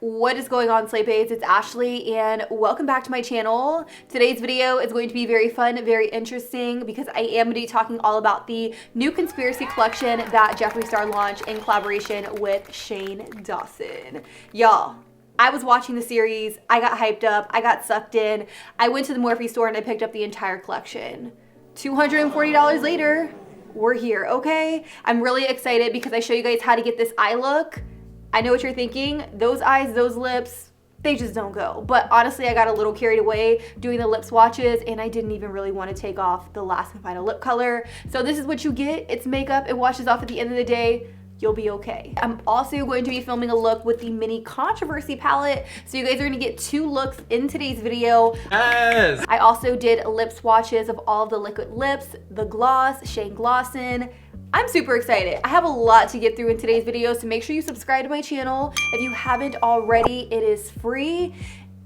What is going on, Slay Babes? It's Ashley and welcome back to my channel. Today's video is going to be very fun, very interesting because I am going to be talking all about the new conspiracy collection that Jeffree Star launched in collaboration with Shane Dawson. Y'all, I was watching the series, I got hyped up, I got sucked in, I went to the Morphe store and I picked up the entire collection. $240 later, we're here, okay? I'm really excited because I show you guys how to get this eye look. I know what you're thinking. Those eyes, those lips, they just don't go. But honestly, I got a little carried away doing the lip swatches and I didn't even really want to take off the last and final lip color. So this is what you get. It's makeup. It washes off at the end of the day. You'll be okay. I'm also going to be filming a look with the mini Controversy palette. So you guys are gonna get 2 looks in today's video. Yes! I also did lip swatches of all of the liquid lips, the gloss, Shane Glosson. I'm super excited. I have a lot to get through in today's video, so make sure you subscribe to my channel. If you haven't already, it is free.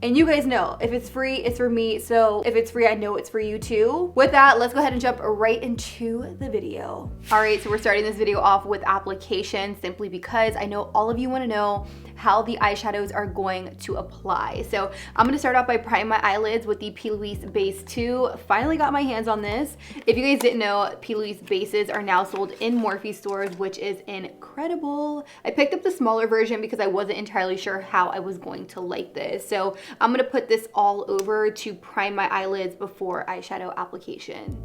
And you guys know, if it's free, it's for me. So if it's free, I know it's for you too. With that, let's go ahead and jump right into the video. All right, so we're starting this video off with application simply because I know all of you wanna know how the eyeshadows are going to apply. So I'm gonna start off by priming my eyelids with the P. Louise Base 2. Finally got my hands on this. If you guys didn't know, P. Louise bases are now sold in Morphe stores, which is incredible. I picked up the smaller version because I wasn't entirely sure how I was going to like this. So I'm gonna put this all over to prime my eyelids before eyeshadow application.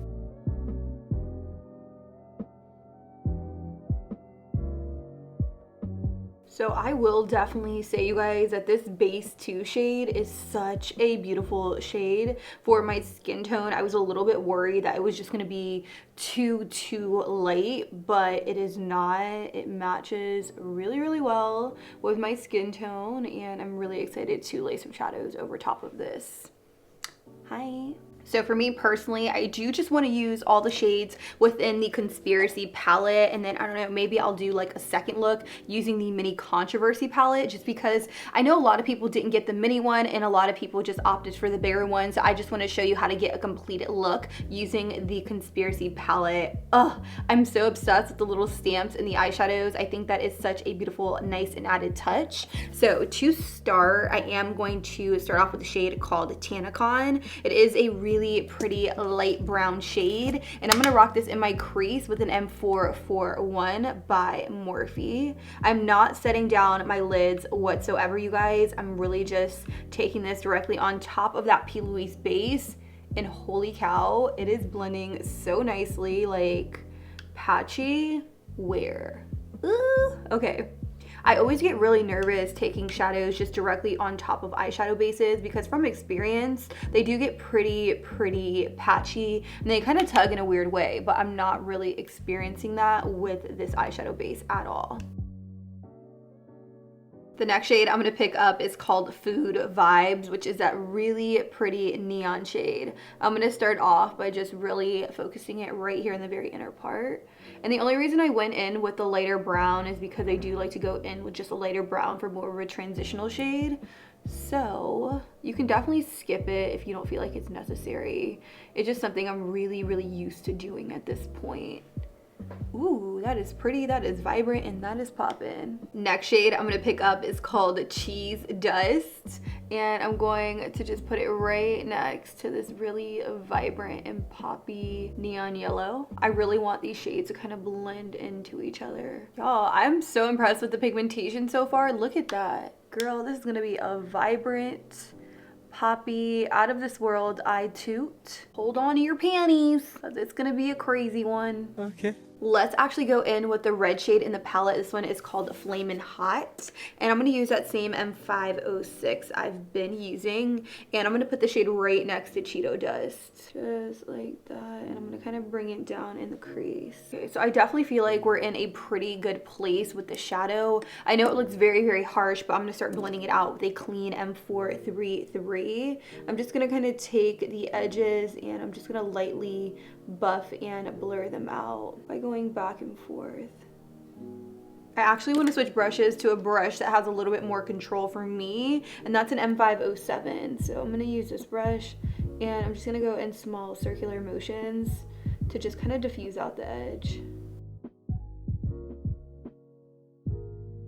So I will definitely say, you guys, that this Base 2 shade is such a beautiful shade for my skin tone. I was a little bit worried that it was just gonna be too light, but it is not. It matches really well with my skin tone, and I'm really excited to lay some shadows over top of this. Hi. So for me personally, I do just want to use all the shades within the Conspiracy palette, and then I don't know, maybe I'll do like a second look using the mini Controversy palette, just because I know a lot of people didn't get the mini one and a lot of people just opted for the bigger one. So I just want to show you how to get a complete look using the Conspiracy palette. Oh, I'm so obsessed with the little stamps and the eyeshadows. I think that is such a beautiful, nice and added touch. So to start, I am going to start off with a shade called Tanacon. It is a really pretty light brown shade, and I'm gonna rock this in my crease with an M441 by Morphe. I'm not setting down my lids whatsoever, you guys. I'm really just taking this directly on top of that P. Louise base, and holy cow, it is blending so nicely. Like, patchy where? Ooh, okay. I always get really nervous taking shadows just directly on top of eyeshadow bases because from experience, they do get pretty patchy and they kind of tug in a weird way, but I'm not really experiencing that with this eyeshadow base at all. The next shade I'm gonna pick up is called Food Vibes, which is that really pretty neon shade. I'm gonna start off by just really focusing it right here in the very inner part. And the only reason I went in with the lighter brown is because I do like to go in with just a lighter brown for more of a transitional shade. So you can definitely skip it if you don't feel like it's necessary. It's just something I'm really used to doing at this point. Ooh, that is pretty, that is vibrant, and that is poppin'. Next shade I'm gonna pick up is called Cheese Dust, and I'm going to just put it right next to this really vibrant and poppy neon yellow. I really want these shades to kind of blend into each other. Y'all, I'm so impressed with the pigmentation so far. Look at that. Girl, this is gonna be a vibrant, poppy, out of this world eye toot. Hold on to your panties, because it's gonna be a crazy one. Okay. Let's actually go in with the red shade in the palette. This one is called Flamin' Hot, and I'm gonna use that same M506 I've been using, and I'm gonna put the shade right next to Cheeto Dust, just like that, and I'm gonna kind of bring it down in the crease. Okay, so I definitely feel like we're in a pretty good place with the shadow. I know it looks very harsh, but I'm gonna start blending it out with a clean M433. I'm just gonna kind of take the edges and I'm just gonna lightly buff and blur them out by going back and forth. I actually want to switch brushes to a brush that has a little bit more control for me, and that's an M507. So I'm going to use this brush, and I'm just going to go in small circular motions to just kind of diffuse out the edge.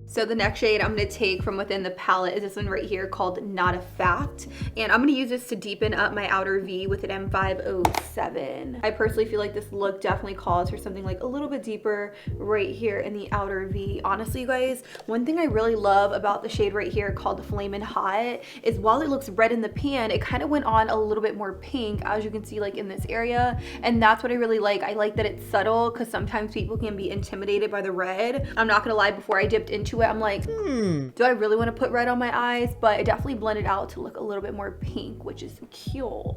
So the next shade I'm going to take from within the palette is this one right here called Not a Fact. And I'm going to use this to deepen up my outer V with an M507. I personally feel like this look definitely calls for something like a little bit deeper right here in the outer V. Honestly, you guys, one thing I really love about the shade right here called Flamin' Hot is while it looks red in the pan, it kind of went on a little bit more pink, as you can see like in this area. And that's what I really like. I like that it's subtle because sometimes people can be intimidated by the red. I'm not going to lie, before I dipped into it, I'm like, do I really want to put red on my eyes? But it definitely blended out to look a little bit more pink, which is cute.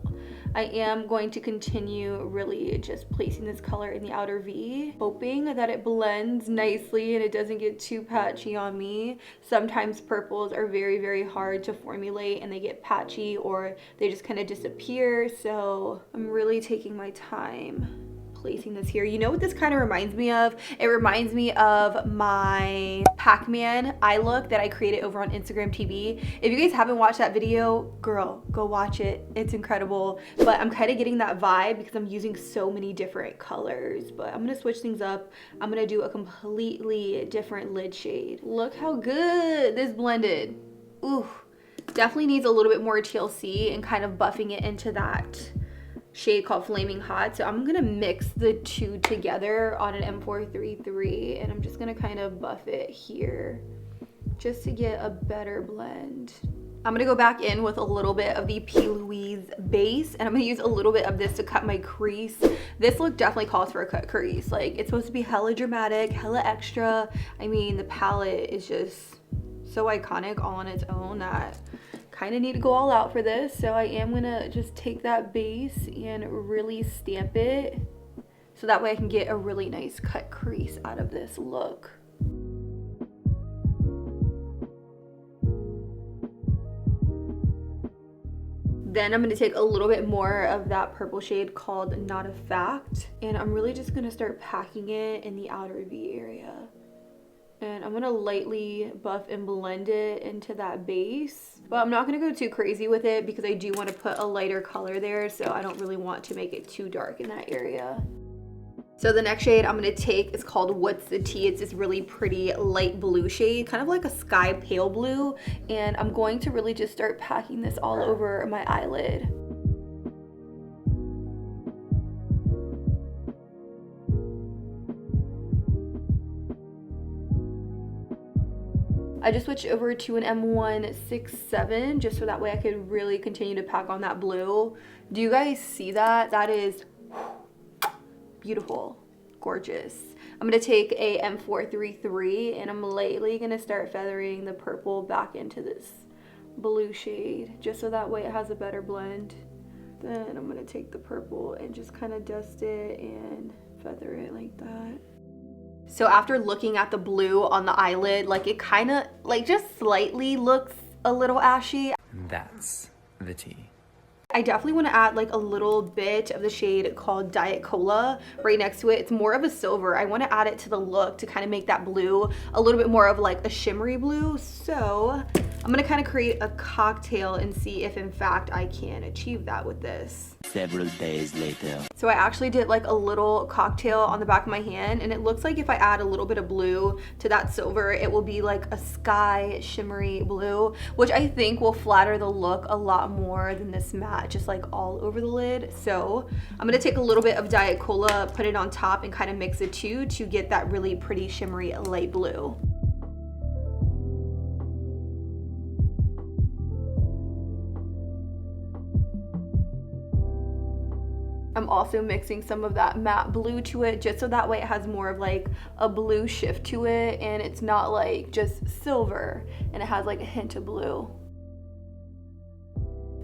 I am going to continue really just placing this color in the outer V, hoping that it blends nicely and it doesn't get too patchy on me. Sometimes purples are very, very hard to formulate and they get patchy or they just kind of disappear. So I'm really taking my time placing this here. You know what this kind of reminds me of? It reminds me of my Pac-Man eye look that I created over on Instagram TV. If you guys haven't watched that video, girl, go watch it. It's incredible. But I'm kind of getting that vibe because I'm using so many different colors. But I'm gonna switch things up. I'm gonna do a completely different lid shade. Look how good this blended. Ooh, definitely needs a little bit more TLC and kind of buffing it into that shade called Flaming Hot. So I'm gonna mix the two together on an M433 and I'm just gonna kind of buff it here just to get a better blend. I'm gonna go back in with a little bit of the P. Louise base and I'm gonna use a little bit of this to cut my crease. This look definitely calls for a cut crease. Like, it's supposed to be hella dramatic, hella extra. I mean, the palette is just so iconic all on its own that kind of need to go all out for this. So I am gonna just take that base and really stamp it so that way I can get a really nice cut crease out of this look. Then I'm gonna take a little bit more of that purple shade called Not a Fact and I'm really just gonna start packing it in the outer V area. And I'm gonna lightly buff and blend it into that base. But I'm not gonna go too crazy with it because I do wanna put a lighter color there, so I don't really want to make it too dark in that area. So the next shade I'm gonna take is called What's the Tea? It's this really pretty light blue shade, kind of like a sky pale blue. And I'm going to really just start packing this all over my eyelid. I just switched over to an M167 just so that way I could really continue to pack on that blue. Do you guys see that? That is beautiful, gorgeous. I'm gonna take a M433 and I'm lightly gonna start feathering the purple back into this blue shade just so that way it has a better blend. Then I'm gonna take the purple and just kind of dust it and feather it like that. So after looking at the blue on the eyelid, like it kind of like just slightly looks a little ashy. That's the tea. I definitely want to add like a little bit of the shade called Diet Cola right next to it. It's more of a silver. I want to add it to the look to kind of make that blue a little bit more of like a shimmery blue. So I'm going to kind of create a cocktail and see if in fact I can achieve that with this. Several days later. So I actually did like a little cocktail on the back of my hand and it looks like if I add a little bit of blue to that silver, it will be like a sky shimmery blue, which I think will flatter the look a lot more than this matte just like all over the lid. So I'm gonna take a little bit of Diet Cola, put it on top and kind of mix the two to get that really pretty shimmery light blue. I'm also mixing some of that matte blue to it just so that way it has more of like a blue shift to it and it's not like just silver and it has like a hint of blue.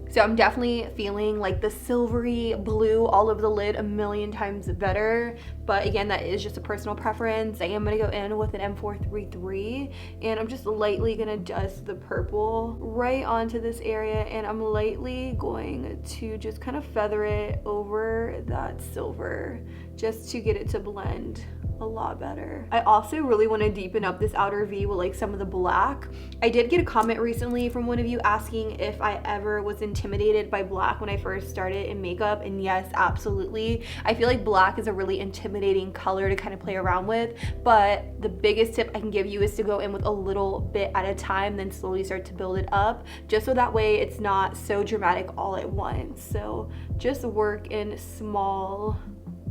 So I'm definitely feeling like the silvery blue all over the lid a million times better. But again, that is just a personal preference. I am gonna go in with an M433 and I'm just lightly gonna dust the purple right onto this area and I'm lightly going to just kind of feather it over that silver just to get it to blend a lot better. I also really want to deepen up this outer V with like some of the black. I did get a comment recently from one of you asking if I ever was intimidated by black when I first started in makeup, and yes, absolutely. I feel like black is a really intimidating color to kind of play around with, but the biggest tip I can give you is to go in with a little bit at a time, then slowly start to build it up, just so that way it's not so dramatic all at once. So just work in small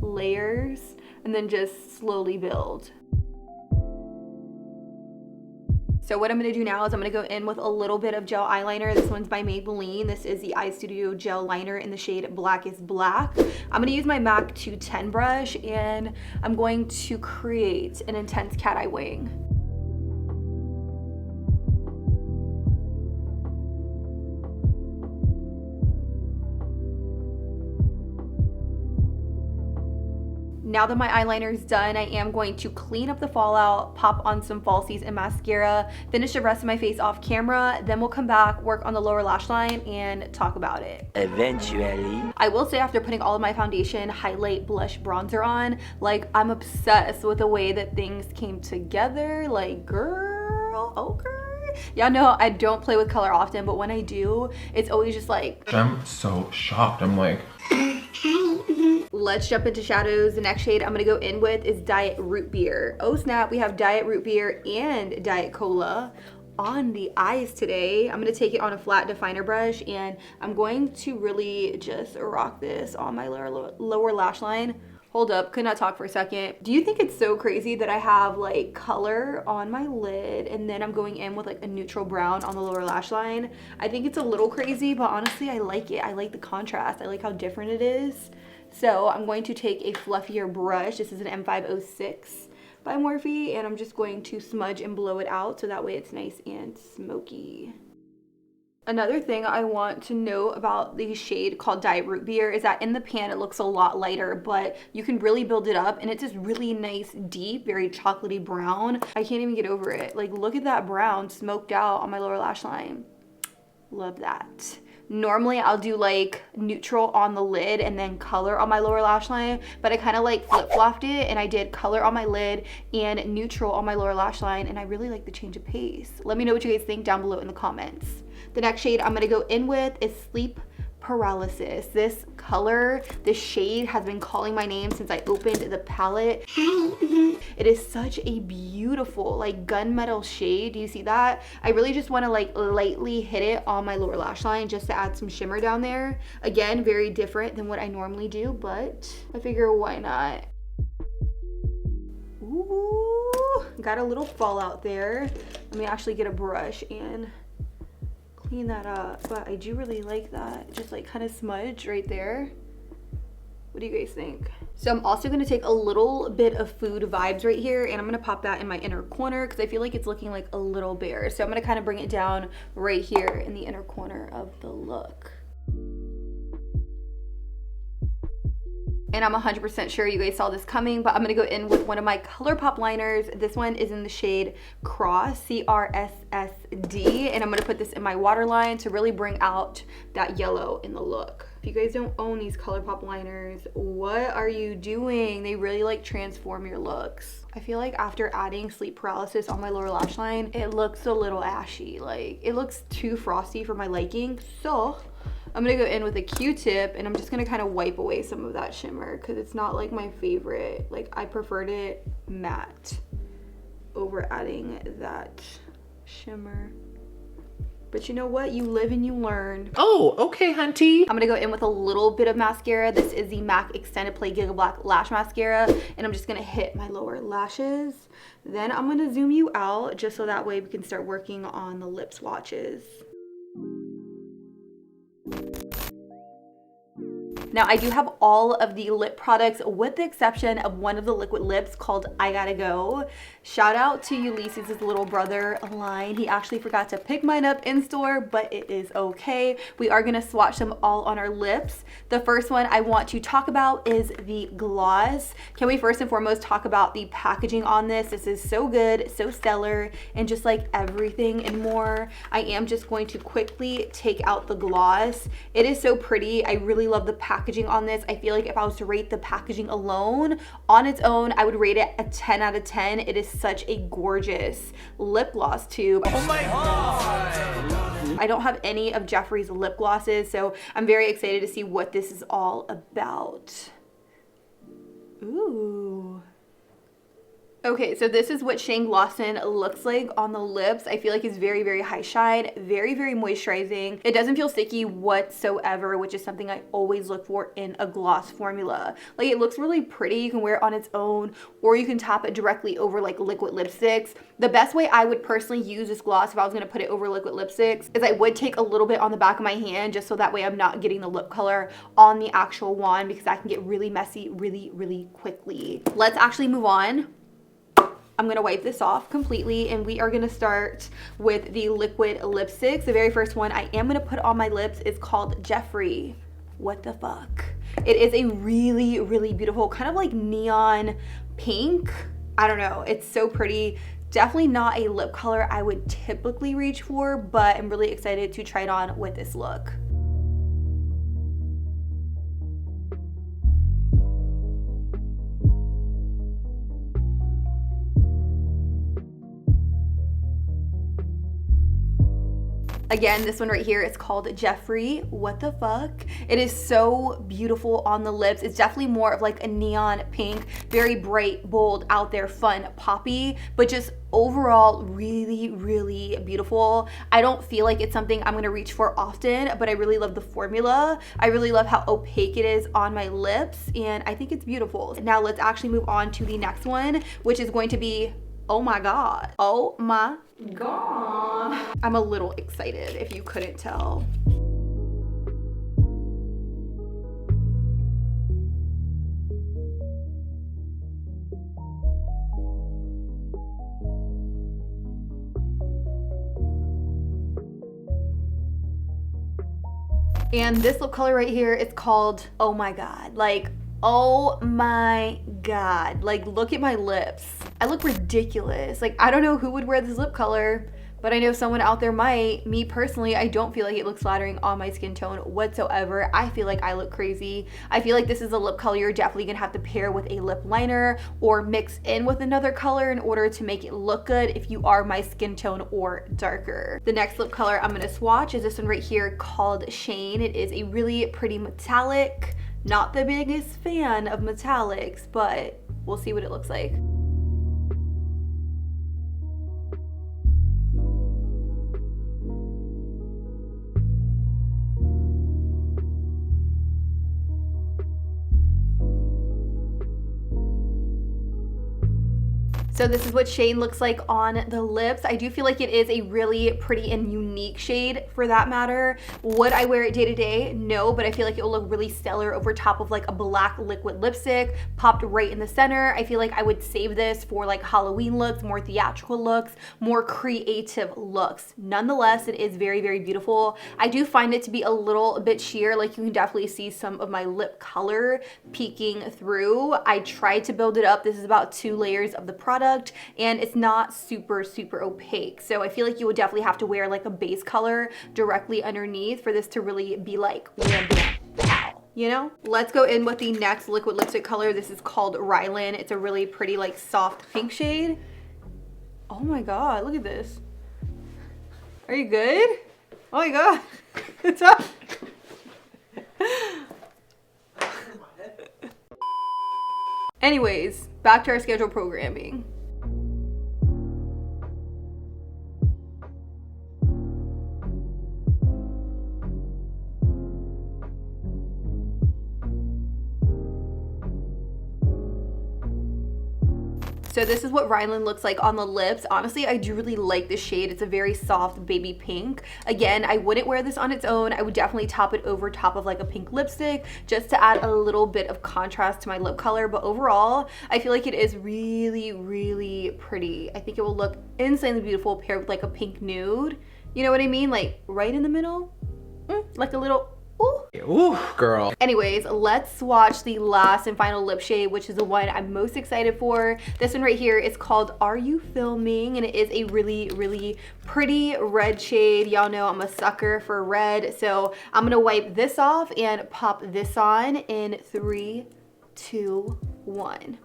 layers and then just slowly build. So what I'm gonna do now is I'm gonna go in with a little bit of gel eyeliner. This one's by Maybelline. This is the Eye Studio Gel Liner in the shade Black is Black. I'm gonna use my MAC 210 brush, and I'm going to create an intense cat eye wing. Now that my eyeliner is done, I am going to clean up the fallout, pop on some falsies and mascara, finish the rest of my face off camera, then we'll come back, work on the lower lash line, and talk about it. Eventually. I will say, after putting all of my foundation, highlight, blush, bronzer on, like, I'm obsessed with the way that things came together. Like, girl, okay. Y'all know I don't play with color often, but when I do, it's always just like... I'm so shocked. I'm like... Let's jump into shadows. The next shade I'm gonna go in with is Diet Root Beer. Oh snap, we have Diet Root Beer and Diet Cola on the eyes today. I'm gonna take it on a flat definer brush, and I'm going to really just rock this on my lower lash line. Hold up, could not talk for a second. Do you think it's so crazy that I have like color on my lid and then I'm going in with like a neutral brown on the lower lash line? I think it's a little crazy, but honestly I like it. I like the contrast. I like how different it is. So I'm going to take a fluffier brush. This is an M506 by Morphe, and I'm just going to smudge and blow it out so that way it's nice and smoky. Another thing I want to know about the shade called Diet Root Beer is that in the pan it looks a lot lighter, but you can really build it up and it's just really nice, deep, very chocolatey brown. I can't even get over it. Like, look at that brown smoked out on my lower lash line. Love that. Normally I'll do like neutral on the lid and then color on my lower lash line, but I kind of like flip-flopped it and I did color on my lid and neutral on my lower lash line, and I really like the change of pace. Let me know what you guys think down below in the comments. The next shade I'm gonna go in with is Sleep Paralysis. This color, this shade has been calling my name since I opened the palette. It is such a beautiful like gunmetal shade. Do you see that? I really just want to like lightly hit it on my lower lash line just to add some shimmer down there. Again, very different than what I normally do, but I figure why not? Ooh, got a little fallout there. Let me actually get a brush and clean that up, but I do really like that. Just like kind of smudge right there. What do you guys think? So I'm also going to take a little bit of Food Vibes right here, and I'm going to pop that in my inner corner because I feel like it's looking like a little bare. So I'm going to kind of bring it down right here in the inner corner of the look. And I'm 100% sure you guys saw this coming, but I'm gonna go in with one of my ColourPop liners. This one is in the shade Cross, C-R-S-S-D, and I'm gonna put this in my waterline to really bring out that yellow in the look. If you guys don't own these ColourPop liners, what are you doing? They really like transform your looks. I feel like after adding Sleep Paralysis on my lower lash line, it looks a little ashy. Like, it looks too frosty for my liking, so I'm gonna go in with a Q-tip and I'm just gonna kind of wipe away some of that shimmer because it's not like my favorite. Like, I preferred it matte over adding that shimmer. But you know what? You live and you learn. Oh, okay, hunty. I'm gonna go in with a little bit of mascara. This is the MAC Extended Play Giga Black Lash Mascara, and I'm just gonna hit my lower lashes. Then I'm gonna zoom you out just so that way we can start working on the lip swatches. Now, I do have all of the lip products with the exception of one of the liquid lips called I Gotta Go. Shout out to Ulysses' little brother, Align. He actually forgot to pick mine up in store, but it is okay. We are gonna swatch them all on our lips. The first one I want to talk about is the gloss. Can we first and foremost talk about the packaging on this? This is so good, so stellar, and just like everything and more. I am just going to quickly take out the gloss. It is so pretty. I really love the packaging. packaging on this. I feel like if I was to rate the packaging alone on its own, I would rate it a 10 out of 10. It is such a gorgeous lip gloss tube. Oh my god! I don't have any of Jeffree's lip glosses, so I'm very excited to see what this is all about. Ooh. Okay, so this is what Shane Glosson looks like on the lips. I feel like it's very, very high shine, very, very moisturizing. It doesn't feel sticky whatsoever, which is something I always look for in a gloss formula. Like, it looks really pretty. You can wear it on its own, or you can tap it directly over like liquid lipsticks. The best way I would personally use this gloss if I was gonna put it over liquid lipsticks is I would take a little bit on the back of my hand, just so that way I'm not getting the lip color on the actual wand, because that can get really messy really, really quickly. Let's actually move on. I'm gonna wipe this off completely, and we are gonna start with the liquid lipsticks. The very first one I am gonna put on my lips is called Jeffree. What the fuck? It is a really, really beautiful, kind of like neon pink. I don't know, it's so pretty. Definitely not a lip color I would typically reach for, but I'm really excited to try it on with this look. Again, this one right here is called Jeffree. What the fuck? It is so beautiful on the lips. It's definitely more of like a neon pink, very bright, bold, out there, fun, poppy, but just overall really, really beautiful. I don't feel like it's something I'm gonna reach for often, but I really love the formula. I really love how opaque it is on my lips, and I think it's beautiful. Now let's actually move on to the next one, which is going to be, oh my god. Oh my god. I'm a little excited if you couldn't tell. And this lip color right here is called Oh My God. Like, oh my god, like, look at my lips. I look ridiculous. Like, I don't know who would wear this lip color, but I know someone out there might. Me personally, I don't feel like it looks flattering on my skin tone whatsoever. I feel like I look crazy. I feel like this is a lip color you're definitely gonna have to pair with a lip liner or mix in with another color in order to make it look good if you are my skin tone or darker. The next lip color I'm gonna swatch is this one right here called Shane. It is a really pretty metallic. Not the biggest fan of metallics, but we'll see what it looks like. So this is what Shane looks like on the lips. I do feel like it is a really pretty and unique shade for that matter. Would I wear it day to day? No, but I feel like it will look really stellar over top of like a black liquid lipstick popped right in the center. I feel like I would save this for like Halloween looks, more theatrical looks, more creative looks. Nonetheless, it is very, very beautiful. I do find it to be a little bit sheer. Like, you can definitely see some of my lip color peeking through. I tried to build it up. This is about 2 layers of the product, and it's not super, super opaque. So I feel like you would definitely have to wear like a base color directly underneath for this to really be like wham, bam, pow, you know? Let's go in with the next liquid lipstick color. This is called Rylan. It's a really pretty like soft pink shade. Oh my god, look at this. Are you good? Oh my god. What's up? Anyways, back to our scheduled programming. So this is what Rylan looks like on the lips. Honestly, I do really like this shade. It's a very soft baby pink. Again, I wouldn't wear this on its own. I would definitely top it over top of like a pink lipstick just to add a little bit of contrast to my lip color. But overall, I feel like it is really, really pretty. I think it will look insanely beautiful paired with like a pink nude. You know what I mean? Like right in the middle, like a little Ooh. Ooh, girl. Anyways, let's swatch the last and final lip shade, which is the one I'm most excited for. This one right here is called Are You Filming? And it is a really, really pretty red shade. Y'all know I'm a sucker for red. So I'm gonna wipe this off and pop this on in 3, 2, 1.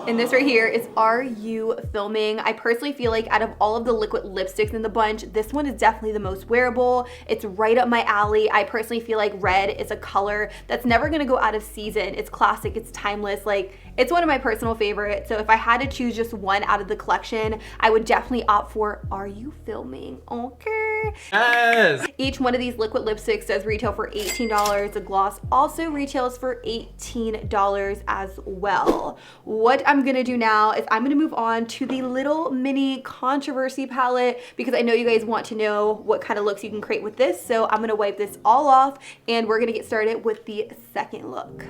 And this right here is Are You Filming? I personally feel like out of all of the liquid lipsticks in the bunch, this one is definitely the most wearable. It's right up my alley. I personally feel like red is a color that's never gonna go out of season. It's classic, it's timeless. Like, it's one of my personal favorites. So if I had to choose just one out of the collection, I would definitely opt for Are You Filming? Okay. Yes. Each one of these liquid lipsticks does retail for $18. The gloss also retails for $18 as well. What I'm gonna do now is I'm gonna move on to the little mini Controversy palette because I know you guys want to know what kind of looks you can create with this. So I'm gonna wipe this all off and we're gonna get started with the second look.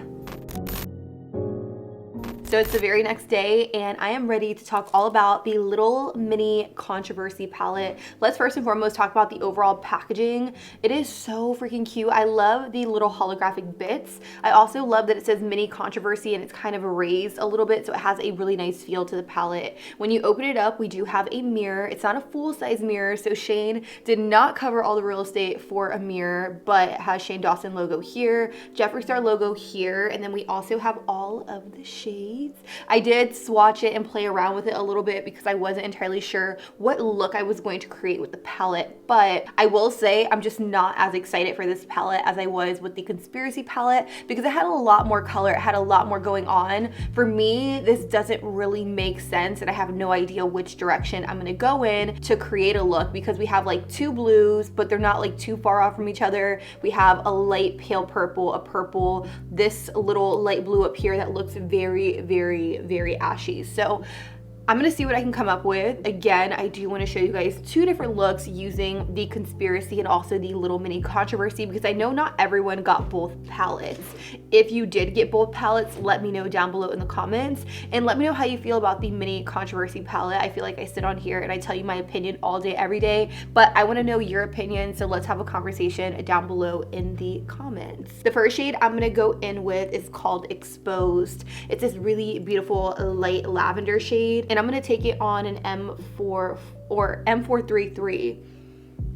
So it's the very next day and I am ready to talk all about the little mini Controversy palette. Let's first and foremost talk about the overall packaging. It is so freaking cute. I love the little holographic bits. I also love that it says mini Controversy and it's kind of raised a little bit, so it has a really nice feel to the palette. When you open it up, we do have a mirror. It's not a full-size mirror, so Shane did not cover all the real estate for a mirror, but it has Shane Dawson logo here, Jeffree Star logo here, and then we also have all of the shades. I did swatch it and play around with it a little bit because I wasn't entirely sure what look I was going to create with the palette, but I will say I'm just not as excited for this palette as I was with the Conspiracy palette because it had a lot more color, it had a lot more going on. For me, this doesn't really make sense and I have no idea which direction I'm gonna go in to create a look because we have like two blues, but they're not like too far off from each other. We have a light pale purple, a purple, this little light blue up here that looks very, very ashy. So I'm gonna see what I can come up with. Again, I do wanna show you guys two different looks using the Conspiracy and also the little mini Controversy because I know not everyone got both palettes. If you did get both palettes, let me know down below in the comments and let me know how you feel about the mini Controversy palette. I feel like I sit on here and I tell you my opinion all day, every day, but I wanna know your opinion, so let's have a conversation down below in the comments. The first shade I'm gonna go in with is called Exposed. It's this really beautiful light lavender shade, and I'm gonna take it on an M4 or M433.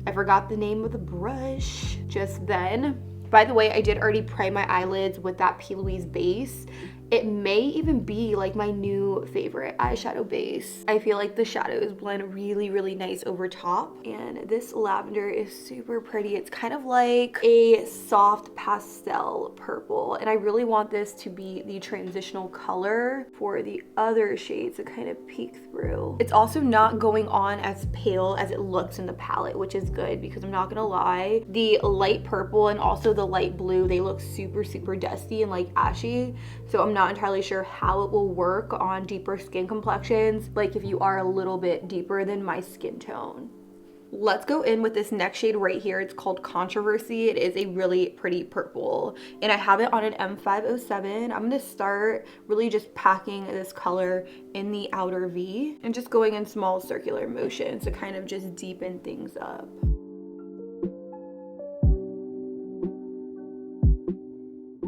I forgot the name of the brush just then. By the way, I did already prime my eyelids with that P. Louise base. It may even be like my new favorite eyeshadow base. I feel like the shadows blend really, really nice over top. And this lavender is super pretty. It's kind of like a soft pastel purple. And I really want this to be the transitional color for the other shades to kind of peek through. It's also not going on as pale as it looks in the palette, which is good because I'm not gonna lie. The light purple and also the light blue, they look super, super dusty and like ashy. So I'm not entirely sure how it will work on deeper skin complexions, like if you are a little bit deeper than my skin tone. Let's go in with this next shade right here. It's called Controversy. It is a really pretty purple and I have it on an M507. I'm gonna start really just packing this color in the outer V and just going in small circular motions to kind of just deepen things up.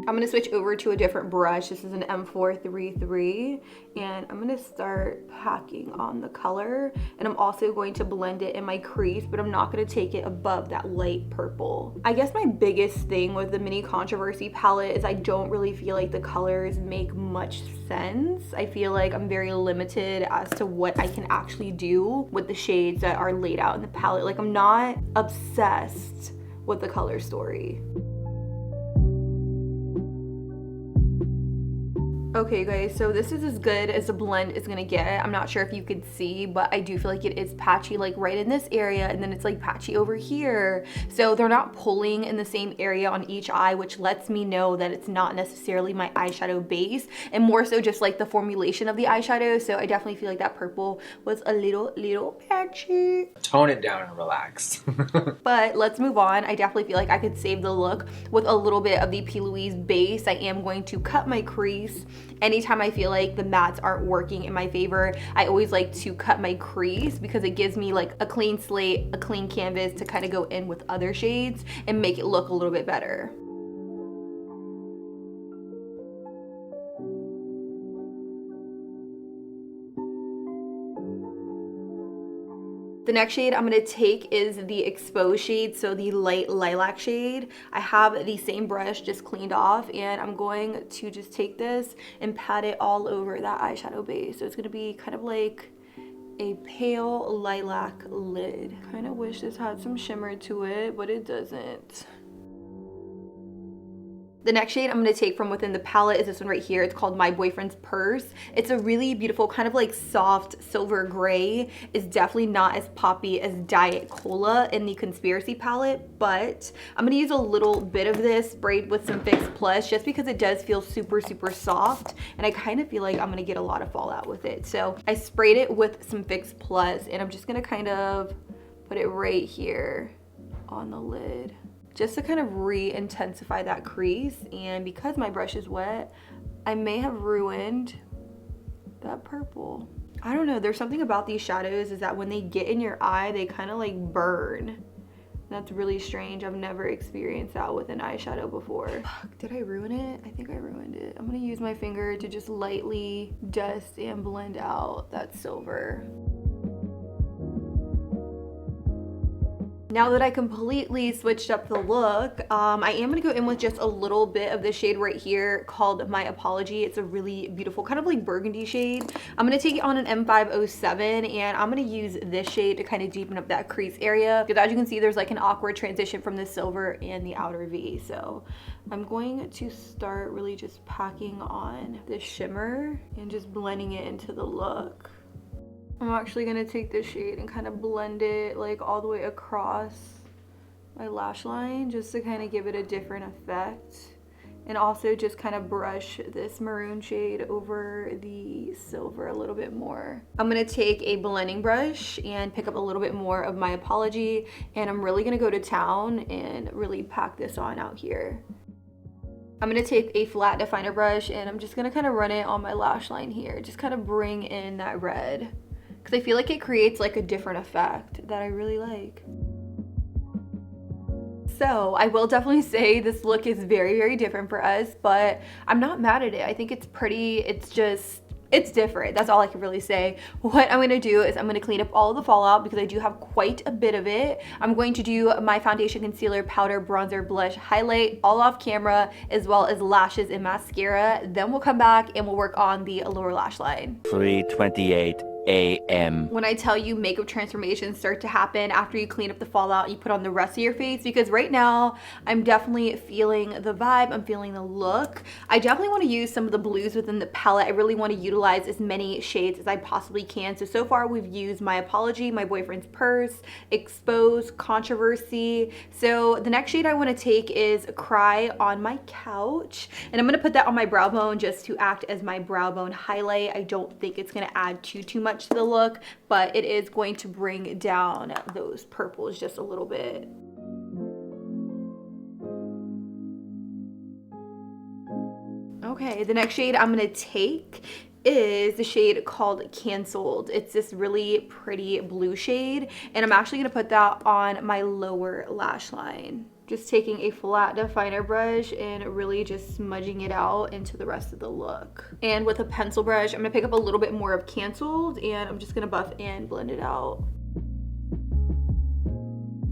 I'm gonna switch over to a different brush. This is an M433 and I'm gonna start packing on the color, and I'm also going to blend it in my crease, but I'm not gonna take it above that light purple. I guess my biggest thing with the mini Controversy palette is I don't really feel like the colors make much sense. I feel like I'm very limited as to what I can actually do with the shades that are laid out in the palette. Like, I'm not obsessed with the color story. Okay, you guys, so this is as good as the blend is gonna get. I'm not sure if you could see, but I do feel like it is patchy like right in this area, and then it's like patchy over here. So they're not pulling in the same area on each eye, which lets me know that it's not necessarily my eyeshadow base, and more so just like the formulation of the eyeshadow. So I definitely feel like that purple was a little patchy. Tone it down and relax. But let's move on. I definitely feel like I could save the look with a little bit of the P. Louise base. I am going to cut my crease anytime I feel like the mattes aren't working in my favor, I always like to cut my crease because it gives me like a clean slate, a clean canvas to kind of go in with other shades and make it look a little bit better. The next shade I'm gonna take is the Exposed shade, so the light lilac shade. I have the same brush just cleaned off, and I'm going to just take this and pat it all over that eyeshadow base. So it's gonna be kind of like a pale lilac lid. Kind of wish this had some shimmer to it, but it doesn't. The next shade I'm going to take from within the palette is this one right here. It's called My Boyfriend's Purse. It's a really beautiful kind of like soft silver gray. It's definitely not as poppy as Diet Cola in the Conspiracy palette, but I'm going to use a little bit of this sprayed with some Fix Plus just because it does feel super, super soft, and I kind of feel like I'm going to get a lot of fallout with it. So I sprayed it with some Fix Plus, and I'm just going to kind of put it right here on the lid, just to kind of re-intensify that crease. And because my brush is wet, I may have ruined that purple. I don't know, there's something about these shadows is that when they get in your eye, they kind of like burn. That's really strange. I've never experienced that with an eyeshadow before. Fuck, did I ruin it? I think I ruined it. I'm gonna use my finger to just lightly dust and blend out that silver. Now that I completely switched up the look, I am gonna go in with just a little bit of this shade right here called My Apology. It's a really beautiful, kind of like burgundy shade. I'm gonna take it on an M507, and I'm gonna use this shade to kind of deepen up that crease area. Because as you can see, there's like an awkward transition from the silver and the outer V. So I'm going to start really just packing on this shimmer and just blending it into the look. I'm actually gonna take this shade and kind of blend it like all the way across my lash line just to kind of give it a different effect, and also just kind of brush this maroon shade over the silver a little bit more. I'm gonna take a blending brush and pick up a little bit more of My Apology, and I'm really gonna go to town and really pack this on out here. I'm gonna take a flat definer brush, and I'm just gonna kind of run it on my lash line here, just kind of bring in that red, because I feel like it creates like a different effect that I really like. So I will definitely say this look is very, very different for us, but I'm not mad at it. I think it's pretty. It's different. That's all I can really say. What I'm gonna do is I'm gonna clean up all of the fallout because I do have quite a bit of it. I'm going to do my foundation, concealer, powder, bronzer, blush, highlight all off camera, as well as lashes and mascara. Then we'll come back and we'll work on the lower lash line. 3:28 a.m. When I tell you makeup transformations start to happen after you clean up the fallout and you put on the rest of your face, because right now I'm definitely feeling the vibe, I'm feeling the look. I definitely want to use some of the blues within the palette. I really want to utilize as many shades as I possibly can. So far we've used My Apology, My Boyfriend's Purse, Exposed, Controversy. So the next shade I want to take is Cry on My Couch, and I'm going to put that on my brow bone just to act as my brow bone highlight. I don't think it's going to add too much to the look, but it is going to bring down those purples just a little bit. Okay, the next shade I'm gonna take is the shade called Canceled. It's this really pretty blue shade, and I'm actually gonna put that on my lower lash line. Just taking a flat definer brush and really just smudging it out into the rest of the look. And with a pencil brush, I'm gonna pick up a little bit more of Canceled, and I'm just gonna buff and blend it out.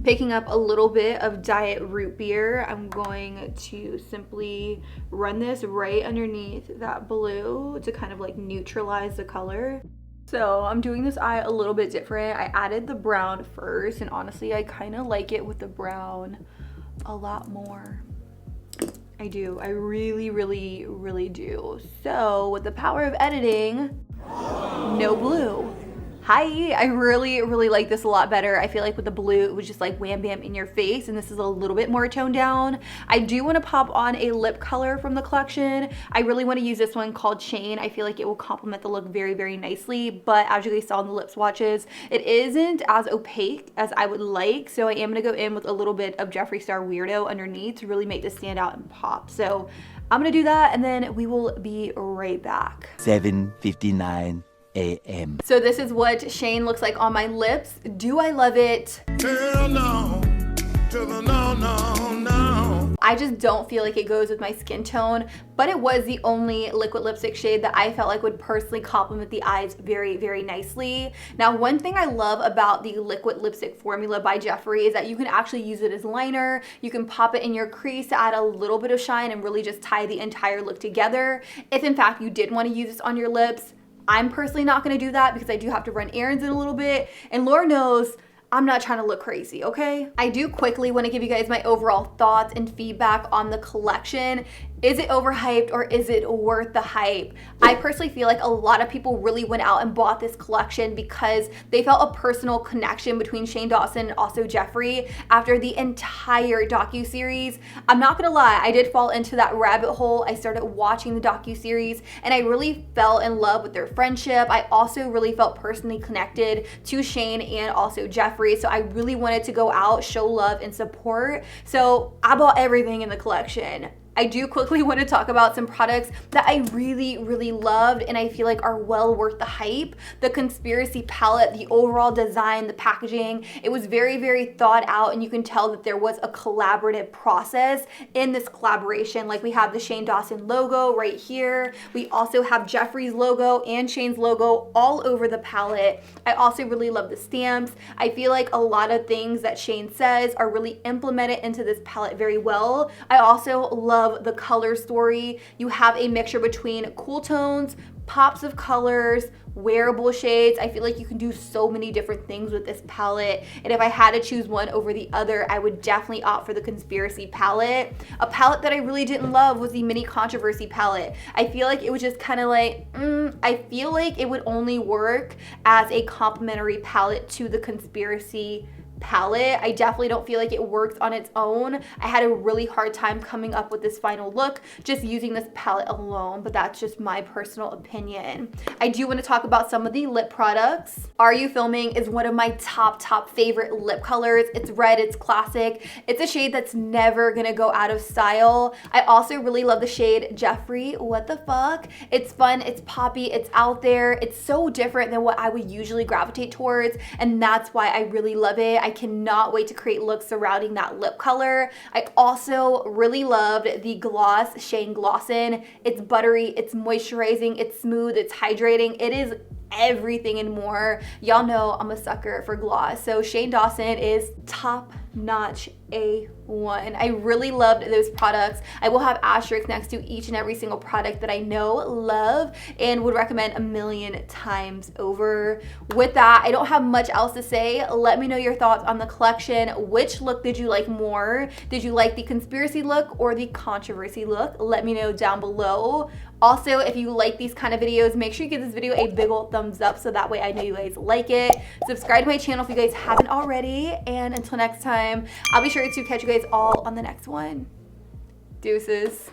Picking up a little bit of Diet Root Beer, I'm going to simply run this right underneath that blue to kind of like neutralize the color. So I'm doing this eye a little bit different. I added the brown first, and honestly, I kind of like it with the brown a lot more. I do. I really, really, really do. So with the power of editing, no blue. Hi, I really like this a lot better. I feel like with the blue, it was just like wham bam in your face, and this is a little bit more toned down. I do want to pop on a lip color from the collection. I really want to use this one called Shane. I feel like it will complement the look very nicely, but as you guys saw in the lip swatches, it isn't as opaque as I would like, so I am going to go in with a little bit of Jeffree Star Weirdo underneath to really make this stand out and pop. So I'm going to do that, and then we will be right back. 7:59 a.m. So this is what Shane looks like on my lips. Do I love it? Hell no, to the no, no, no. I just don't feel like it goes with my skin tone, but it was the only liquid lipstick shade that I felt like would personally complement the eyes very nicely. Now, one thing I love about the liquid lipstick formula by Jeffree is that you can actually use it as liner. You can pop it in your crease to add a little bit of shine and really just tie the entire look together. If in fact you did want to use this on your lips, I'm personally not going to do that because I do have to run errands in a little bit, and Lord knows I'm not trying to look crazy, okay? I do quickly want to give you guys my overall thoughts and feedback on the collection. Is it overhyped or is it worth the hype? I personally feel like a lot of people really went out and bought this collection because they felt a personal connection between Shane Dawson and also Jeffree after the entire docuseries. I'm not gonna lie, I did fall into that rabbit hole. I started watching the docuseries and I really fell in love with their friendship. I also really felt personally connected to Shane and also Jeffree, so I really wanted to go out, show love and support. So I bought everything in the collection. I do quickly want to talk about some products that I really loved and I feel like are well worth the hype. The Conspiracy palette, the overall design, the packaging, it was very thought out, and you can tell that there was a collaborative process in this collaboration. Like, we have the Shane Dawson logo right here. We also have Jeffree's logo and Shane's logo all over the palette. I also really love the stamps. I feel like a lot of things that Shane says are really implemented into this palette very well. I also love the color story. You have a mixture between cool tones, pops of colors, wearable shades. I feel like you can do so many different things with this palette, and if I had to choose one over the other, I would definitely opt for the Conspiracy palette. A palette that I really didn't love was the mini Controversy palette. I feel like it was just kind of like, I feel like it would only work as a complementary palette to the Conspiracy palette. I definitely don't feel like it works on its own. I had a really hard time coming up with this final look just using this palette alone, but that's just my personal opinion. I do want to talk about some of the lip products. Are You Filming is one of my top favorite lip colors. It's red, it's classic. It's a shade that's never gonna go out of style. I also really love the shade Jeffree, What the Fuck. It's fun, it's poppy, it's out there. It's so different than what I would usually gravitate towards, and that's why I really love it. I cannot wait to create looks surrounding that lip color. I also really loved the gloss Shane Glossin. It's buttery, it's moisturizing, it's smooth, it's hydrating. It is everything and more. Y'all know I'm a sucker for gloss, so Shane Dawson is top-notch A1. I really loved those products. I will have asterisks next to each and every single product that I know, love, and would recommend a million times over. With that, I don't have much else to say. Let me know your thoughts on the collection. Which look did you like more? Did you like the Conspiracy look or the Controversy look? Let me know down below. Also, if you like these kind of videos, make sure you give this video a big old thumbs up so that way I know you guys like it. Subscribe to my channel if you guys haven't already, and until next time, I'll be sure to catch you guys all on the next one. Deuces.